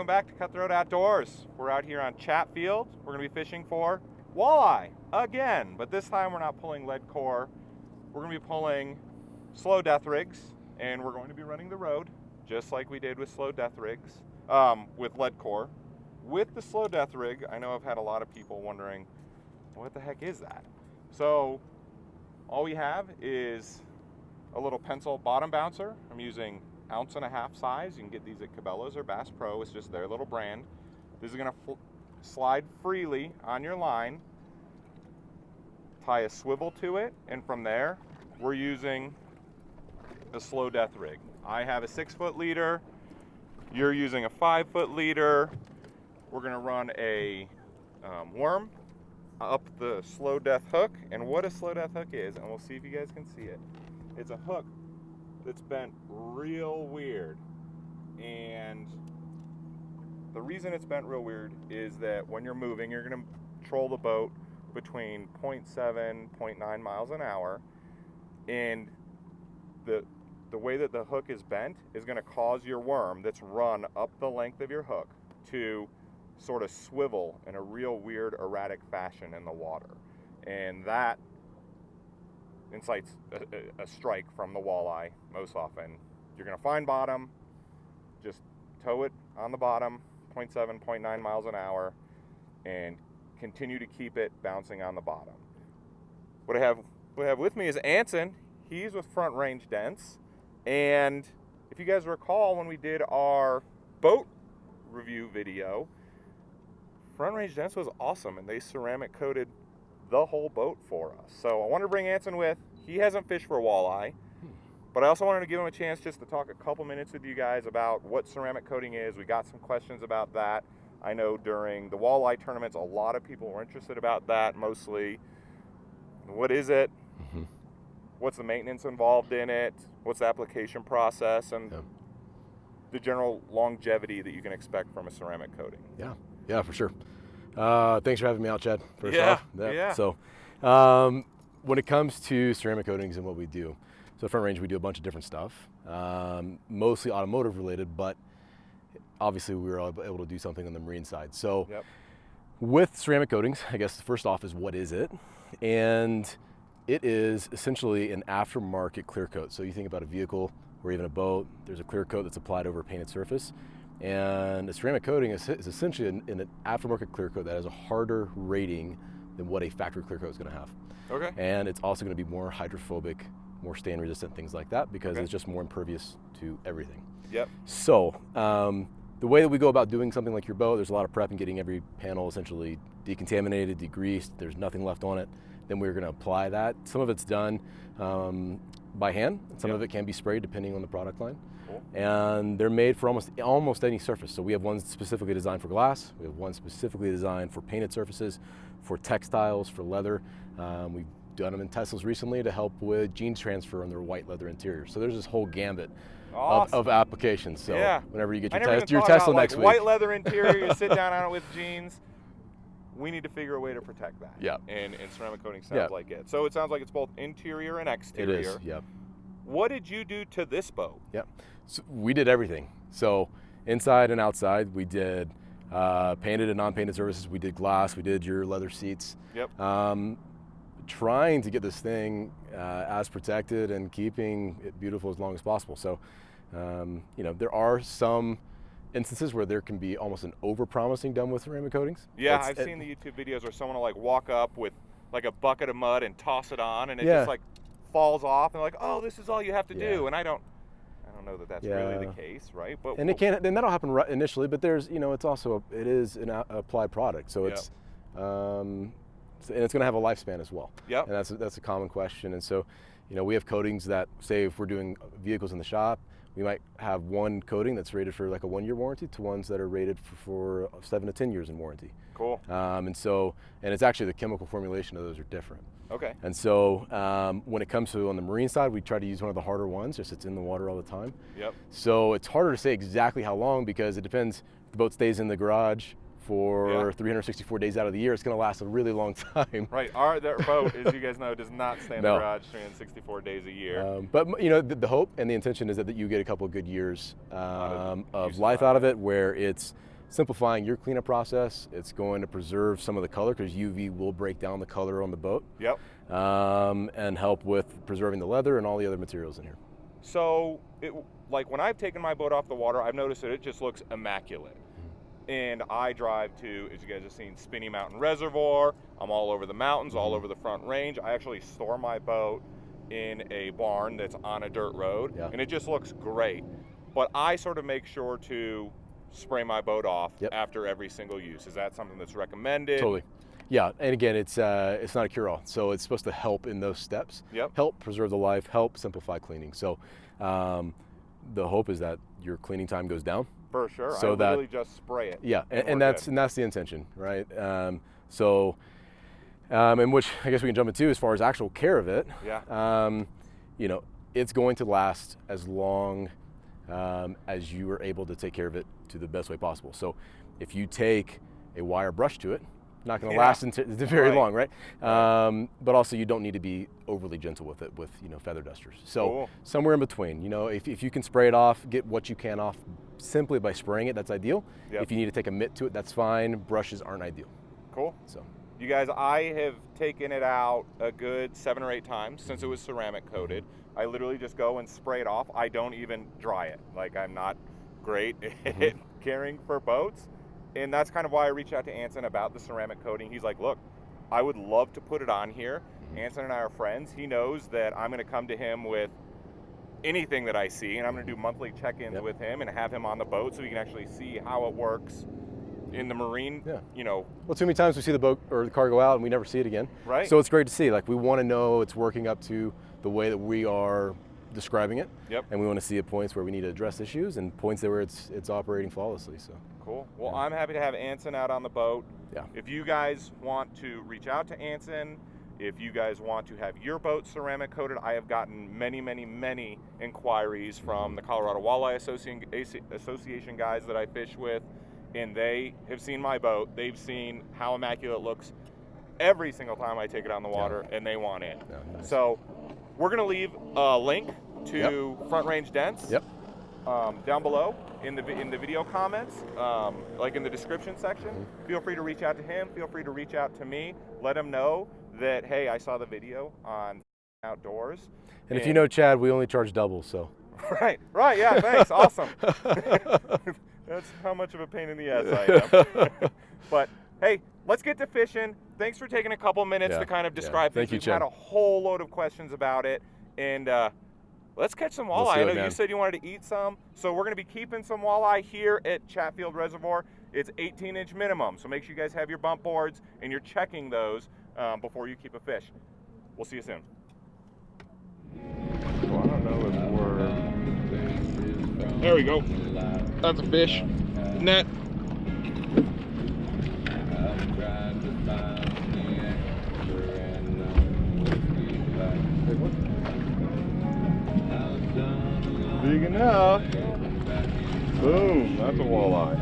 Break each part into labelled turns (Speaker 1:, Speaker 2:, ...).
Speaker 1: welcome back to Cutthroat Outdoors. We're out here on Chatfield. We're going to be fishing for walleye again, but this time we're not pulling lead core. We're going to be pulling slow death rigs, and we're going to be running the road just like we did with slow death rigs, with lead core. With the slow death rig, I know I've had a lot of people wondering, what the heck is that? So all we have is a little pencil bottom bouncer. I'm using 1.5 ounce size. You can get these at Cabela's or Bass Pro. It's just their little brand. This is going to slide freely on your line, tie a swivel to it, and from there we're using a slow death rig. I have a 6-foot leader. You're using a 5-foot leader. We're going to run a worm up the slow death hook, and what a slow death hook is, and we'll see if you guys can see it. It's a hook that's bent real weird, and the reason it's bent real weird is that when you're moving, you're going to troll the boat between 0.7, 0.9 miles an hour, and the way that the hook is bent is going to cause your worm that's run up the length of your hook to sort of swivel in a real weird erratic fashion in the water, and that incites a strike from the walleye. Most often you're going to find bottom, just tow it on the bottom 0.7, 0.9 miles an hour, and continue to keep it bouncing on the bottom. What I have with me is Anson. He's with Front Range Dents, and if you guys recall when we did our boat review video, Front Range Dents was awesome, and they ceramic coated the whole boat for us. So I wanted to bring Anson with. He hasn't fished for walleye, but I also wanted to give him a chance just to talk a couple minutes with you guys about what ceramic coating is. We got some questions about that. I know during the walleye tournaments, a lot of people were interested about that, mostly. What is it? Mm-hmm. What's the maintenance involved in it? What's the application process? And the general longevity that you can expect from a ceramic coating.
Speaker 2: Yeah, for sure. Thanks for having me out, Chad, first off.
Speaker 1: Yeah.
Speaker 2: So when it comes to ceramic coatings and what we do, so at Front Range we do a bunch of different stuff, mostly automotive related, but obviously we were able to do something on the marine side. So with ceramic coatings, I guess first off is what is it? And it is essentially an aftermarket clear coat. So you think about a vehicle or even a boat, there's a clear coat that's applied over a painted surface. And a ceramic coating is essentially an aftermarket clear coat that has a harder rating than what a factory clear coat is going to have.
Speaker 1: Okay.
Speaker 2: And it's also going to be more hydrophobic, more stain resistant, things like that, because it's just more impervious to everything.
Speaker 1: Yep.
Speaker 2: So the way that we go about doing something like your boat, there's a lot of prep and getting every panel essentially decontaminated, degreased, there's nothing left on it. Then we're going to apply that. Some of it's done by hand, and some of it can be sprayed depending on the product line. Cool. And they're made for almost any surface. So we have ones specifically designed for glass. We have one specifically designed for painted surfaces, for textiles, for leather. We've done them in Teslas recently to help with jeans transfer on their white leather interior. So there's this whole gambit of applications. So whenever you get your Tesla next week.
Speaker 1: White leather interior, you sit down on it with jeans. We need to figure a way to protect that.
Speaker 2: Yeah.
Speaker 1: And ceramic coating sounds like it. So it sounds like it's both interior and exterior.
Speaker 2: It is, yeah.
Speaker 1: What did you do to this boat?
Speaker 2: Yeah. So we did everything. So inside and outside, we did painted and non-painted surfaces. We did glass. We did your leather seats.
Speaker 1: Yep.
Speaker 2: Trying to get this thing as protected and keeping it beautiful as long as possible. So, there are some instances where there can be almost an over-promising done with ceramic coatings.
Speaker 1: Yeah, I've seen the YouTube videos where someone will like walk up with like a bucket of mud and toss it on, and it just like falls off, and like, oh, this is all you have to do, and I don't know that that's really the case, right? But
Speaker 2: and then that'll happen initially, but there's it's also it is an applied product, so it's and it's going to have a lifespan as well.
Speaker 1: Yep.
Speaker 2: And that's a common question, and so we have coatings that, say if we're doing vehicles in the shop, we might have one coating that's rated for like a 1-year warranty to ones that are rated for 7 to 10 years in warranty.
Speaker 1: Cool.
Speaker 2: And it's actually the chemical formulation of those are different.
Speaker 1: Okay.
Speaker 2: And so when it comes to on the marine side, we try to use one of the harder ones, just it's in the water all the time.
Speaker 1: Yep.
Speaker 2: So it's harder to say exactly how long because it depends. The boat stays in the garage for 364 days out of the year. It's going to last a really long time.
Speaker 1: Right. Our boat, as you guys know, does not stay in the garage 364 days a year.
Speaker 2: But the hope and the intention is that you get a couple of good years of life out of it, where it's simplifying your cleanup process. It's going to preserve some of the color because UV will break down the color on the boat.
Speaker 1: Yep.
Speaker 2: And help with preserving the leather and all the other materials in here.
Speaker 1: So, like when I've taken my boat off the water, I've noticed that it just looks immaculate. And I drive to, as you guys have seen, Spinny Mountain Reservoir. I'm all over the mountains, all over the Front Range. I actually store my boat in a barn that's on a dirt road, and it just looks great. But I sort of make sure to spray my boat off after every single use. Is that something that's recommended?
Speaker 2: Totally. Yeah, and again, it's not a cure-all, so it's supposed to help in those steps. Help preserve the life, help simplify cleaning. So the hope is that your cleaning time goes down.
Speaker 1: For sure.
Speaker 2: So
Speaker 1: I literally just spray it.
Speaker 2: Yeah, and that's the intention, right? And which I guess we can jump into as far as actual care of it. You know, it's going to last as long as you are able to take care of it to the best way possible. So if you take a wire brush to it, not going to last very long, right? But also you don't need to be overly gentle with it with, you know, feather dusters. So somewhere in between, you know, if you can spray it off, get what you can off simply by spraying it, that's ideal. If you need to take a mitt to it, that's fine. Brushes aren't ideal.
Speaker 1: Cool. So you guys, I have taken it out a good 7 or 8 times since it was ceramic coated. I literally just go and spray it off. I don't even dry it. Like, I'm not great at caring for boats. And that's kind of why I reached out to Anson about the ceramic coating. He's like, look, I would love to put it on here. Anson and I are friends. He knows that I'm going to come to him with anything that I see, and I'm going to do monthly check-ins with him and have him on the boat so he can actually see how it works in the marine, you know.
Speaker 2: Well, too many times we see the boat or the car go out and we never see it again.
Speaker 1: Right.
Speaker 2: So it's great to see. Like, we want to know it's working up to the way that we are describing it. And we want to see at points where we need to address issues and points where it's operating flawlessly. So
Speaker 1: cool. Well, I'm happy to have Anson out on the boat. If you guys want to reach out to Anson, if you guys want to have your boat ceramic coated, I have gotten many inquiries from the Colorado Walleye Association guys that I fish with, and they have seen my boat. They've seen how immaculate it looks every single time I take it on the water, and they want in.
Speaker 2: Nice.
Speaker 1: So we're going to leave a link to Front Range Dents down below in the video comments, like in the description section. Feel free to reach out to him. Feel free to reach out to me. Let him know that, hey, I saw the video on Outdoors.
Speaker 2: And if you know Chad, we only charge double, so.
Speaker 1: Right, yeah, thanks, awesome. That's how much of a pain in the ass I am. But hey, let's get to fishing. Thanks for taking a couple minutes to kind of describe things. We've had a whole load of questions about it, and let's catch some walleye. I know you said you wanted to eat some, so we're going to be keeping some walleye here at Chatfield Reservoir. It's 18-inch minimum, so make sure you guys have your bump boards and you're checking those before you keep a fish. We'll see you soon. Well, I don't know if we're... There we go. That's a fish. Net. Big enough. Boom, that's a walleye.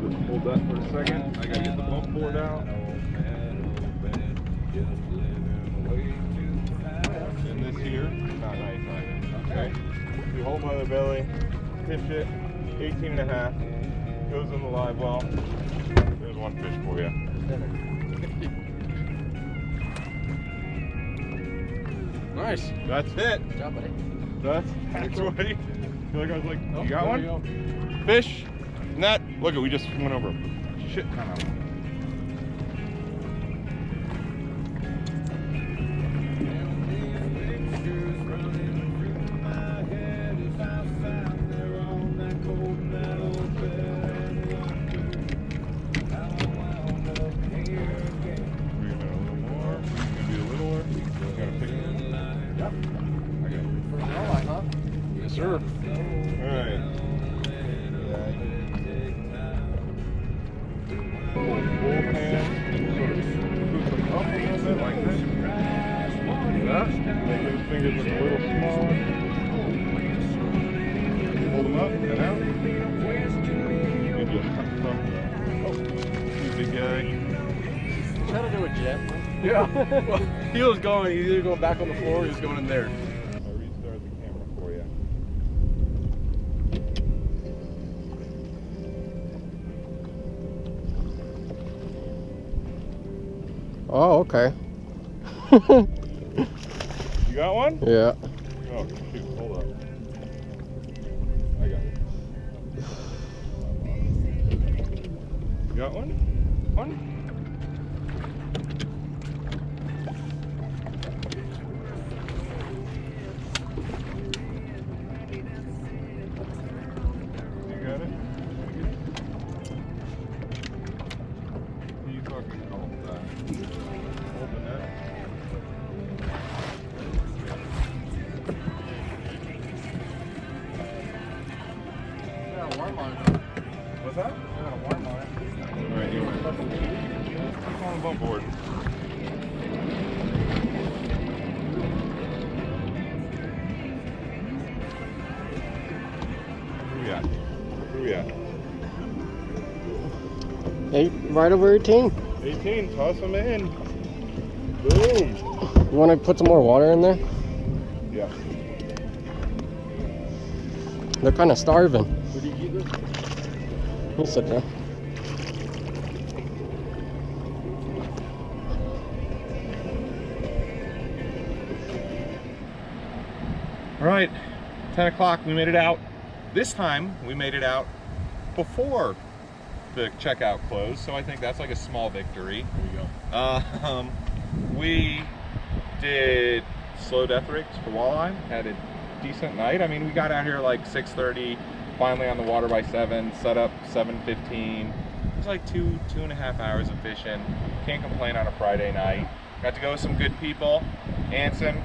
Speaker 1: Just hold that for a second. I gotta get the bump board out. And this here, not nice either. Okay. You hold by the belly, pitch it, 18 and a half, goes in the live well. There's one fish for you.
Speaker 3: Nice.
Speaker 1: That's it.
Speaker 3: Good job, buddy.
Speaker 1: That's what I feel like I was like, you got one? Go. Fish, net. Look at, we just went over a shit ton of them.
Speaker 3: Sure.
Speaker 1: Alright. Full hand, sort of scoop them up a little bit like this. Like that. Make those fingers look a little smaller. Hold them up and out. Maybe just tuck them. Oh, big guy.
Speaker 3: Try to do a jet.
Speaker 1: Yeah.
Speaker 3: Well, he was going, he's either going back on the floor or he was going in there.
Speaker 4: Oh, okay.
Speaker 1: You got one?
Speaker 4: Yeah.
Speaker 1: Oh, shoot, hold up. I got it. You got one? One? You got it? You fucking hold that. Hold the net. What's that? Alright, you want to on the bump board. Where we at? Where we at?
Speaker 4: Right over 18.
Speaker 1: 18, toss them in. Boom.
Speaker 4: You want to put some more water in there?
Speaker 1: Yeah.
Speaker 4: They're kind of starving.
Speaker 3: Where do you keep this?
Speaker 4: You sit down.
Speaker 1: All right, 10 o'clock, we made it out. This time, we made it out before the checkout closed, so I think that's like a small victory.
Speaker 3: There you go.
Speaker 1: We did slow death rigs for walleye, had a decent night. I mean, we got out here like 6:30, finally on the water by 7, set up 7:15. It was like two and a half hours of fishing. Can't complain on a Friday night. Got to go with some good people. Anson,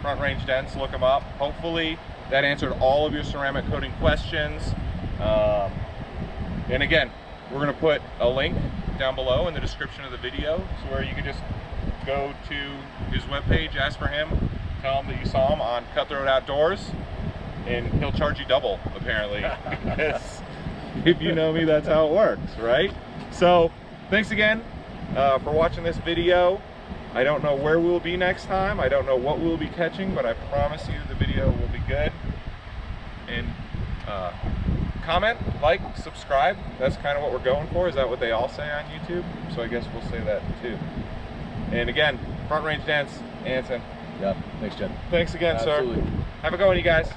Speaker 1: Front Range Dents, look them up. Hopefully that answered all of your ceramic coating questions. And again, we're gonna put a link down below in the description of the video, so where you can just go to his webpage, ask for him, tell him that you saw him on Cutthroat Outdoors, and he'll charge you double, apparently. If you know me, that's how it works, right? So, thanks again for watching this video. I don't know where we'll be next time. I don't know what we'll be catching, but I promise you the video will be good. And comment, like, subscribe. That's kind of what we're going for. Is that what they all say on YouTube? So I guess we'll say that too. And again, Front Range Dents, Anson.
Speaker 2: Yeah, thanks, Jen.
Speaker 1: Thanks again,
Speaker 2: Absolutely.
Speaker 1: sir. Have a good one, you guys.